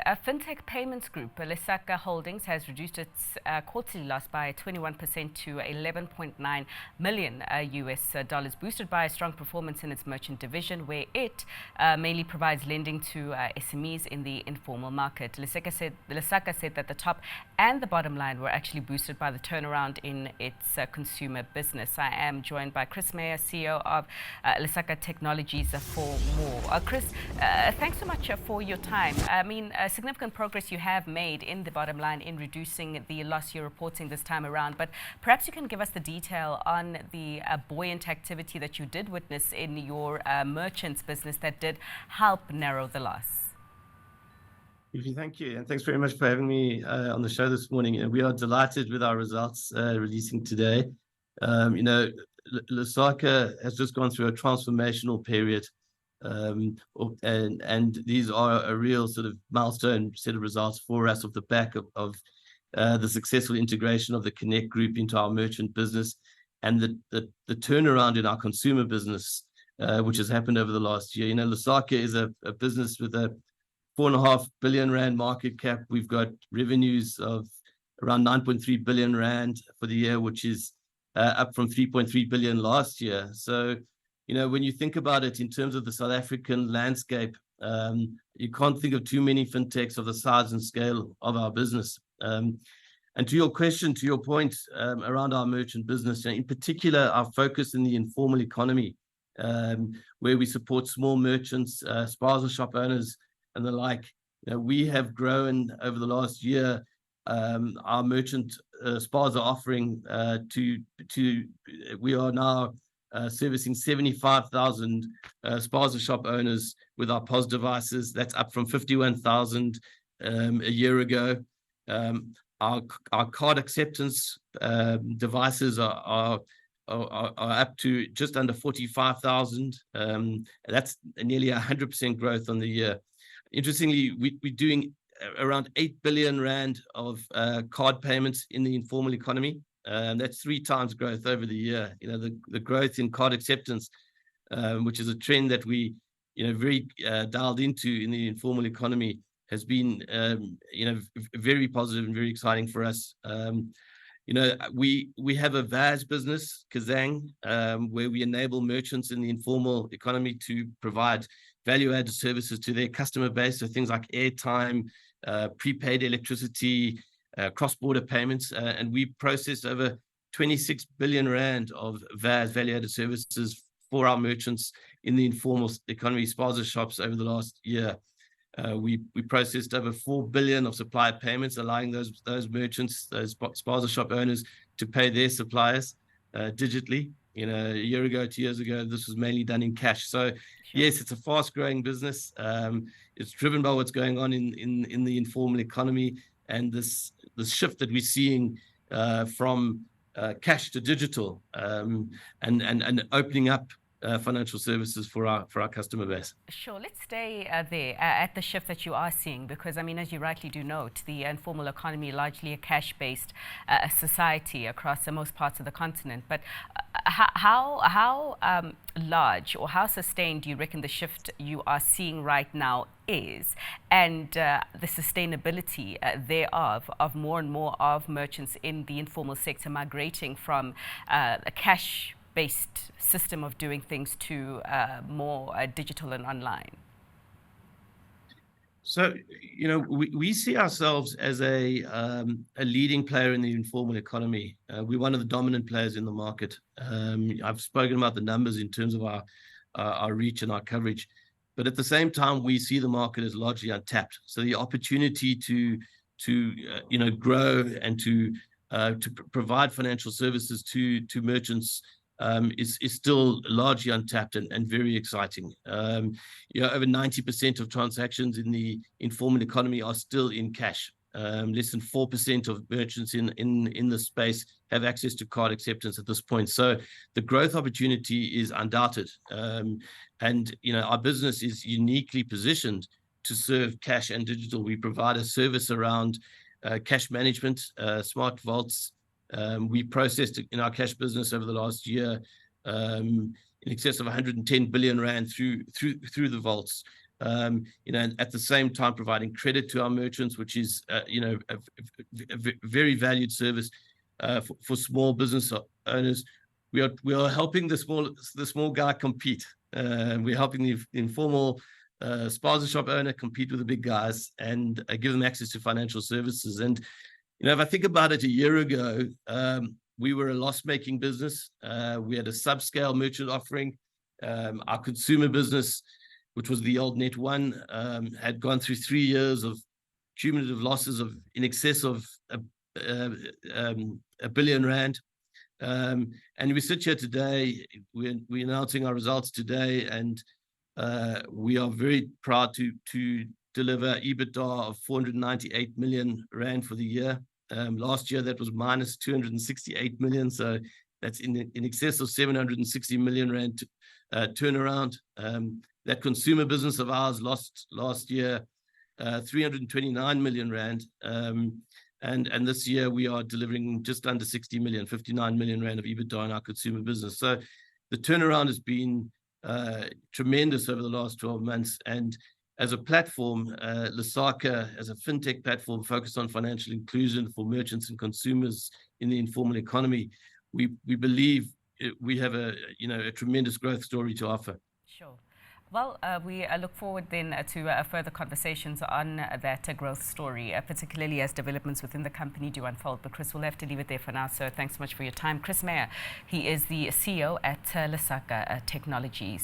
fintech payments group Lesaka Holdings has reduced its quarterly loss by 21% to 11.9 million US dollars, boosted by a strong performance in its merchant division, where it mainly provides lending to SMEs in the informal market. Lesaka said that the top and the bottom line were actually boosted by the turnaround in its consumer business. I am joined by Chris Meyer, CEO of Lesaka Technologies, for more. Chris, thanks so much for your time. I mean, significant progress you have made in the bottom line in reducing the loss you're reporting this time around, but perhaps you can give us the detail on the buoyant activity that you did witness in your merchants business that did help narrow the loss. Thank you, and thanks very much for having me on the show this morning. And we are delighted with our results releasing today. Lesaka has just gone through a transformational period, and these are a real sort of milestone set of results for us off the back of the successful integration of the Connect Group into our merchant business, and the turnaround in our consumer business, which has happened over the last year. Lesaka is a business with a 4.5 billion rand market cap. We've got revenues of around 9.3 billion rand for the year, which is up from 3.3 billion last year. So, when you think about it in terms of the South African landscape, you can't think of too many fintechs of the size and scale of our business. And to your question, to your point around our merchant business, in particular, our focus in the informal economy, where we support small merchants, spaza shop owners, and the like. We have grown over the last year our merchant spaza offering we are now servicing 75,000 spaza shop owners with our POS devices. That's up from 51,000 a year ago. Our card acceptance devices are up to just under 45,000. That's nearly 100% growth on the year. Interestingly, we're doing around 8 billion rand of card payments in the informal economy. That's 3 times growth over the year. The growth in card acceptance, which is a trend that we, very dialed into in the informal economy, has been, very positive and very exciting for us. We have a VAS business, Kazang, where we enable merchants in the informal economy to provide value-added services to their customer base. So things like airtime, prepaid electricity, cross-border payments, and we processed over 26 billion rand of VAS, value-added services, for our merchants in the informal economy spaza shops over the last year. We processed over 4 billion of supplier payments, allowing those merchants, those spaza shop owners, to pay their suppliers digitally. A year ago, 2 years ago, this was mainly done in cash. So yes, it's a fast-growing business. It's driven by what's going on in the informal economy, and this shift that we're seeing from cash to digital, and opening up financial services for our customer base. Sure, let's stay there at the shift that you are seeing, because as you rightly do note, the informal economy, largely a cash-based society across most parts of the continent. But how large or how sustained do you reckon the shift you are seeing right now is, and the sustainability thereof of more and more of merchants in the informal sector migrating from a cash-based system of doing things to more digital and online? So, we see ourselves as a leading player in the informal economy. We're one of the dominant players in the market. I've spoken about the numbers in terms of our reach and our coverage, but at the same time, we see the market as largely untapped. So the opportunity to grow and to provide financial services to merchants is still largely untapped and very exciting. Over 90% of transactions in the informal economy are still in cash. Less than 4% of merchants in the space have access to card acceptance at this point. So the growth opportunity is undoubted. And our business is uniquely positioned to serve cash and digital. We provide a service around cash management, smart vaults. We processed in our cash business over the last year in excess of 110 billion rand through the vaults. And at the same time providing credit to our merchants, which is, a very valued service for small business owners. We are helping the small guy compete. We're helping the informal spaza shop owner compete with the big guys and give them access to financial services. And if I think about it, a year ago, we were a loss-making business. We had a subscale merchant offering. Our consumer business, which was the old Net One, had gone through 3 years of cumulative losses of in excess of R1 billion. And we sit here today, we're announcing our results today, and we are very proud to deliver EBITDA of 498 million rand for the year. Last year, that was minus 268 million. So that's in excess of 760 million rand turnaround. That consumer business of ours lost last year 329 million rand. And this year we are delivering just under 60 million, 59 million rand of EBITDA in our consumer business. So the turnaround has been tremendous over the last 12 months. And as a platform, Lesaka, as a fintech platform focused on financial inclusion for merchants and consumers in the informal economy, we believe we have a tremendous growth story to offer. Sure. Well, we look forward then to further conversations on that growth story, particularly as developments within the company do unfold. But Chris, we'll have to leave it there for now. So thanks so much for your time. Chris Meyer, he is the CEO at Lesaka Technologies.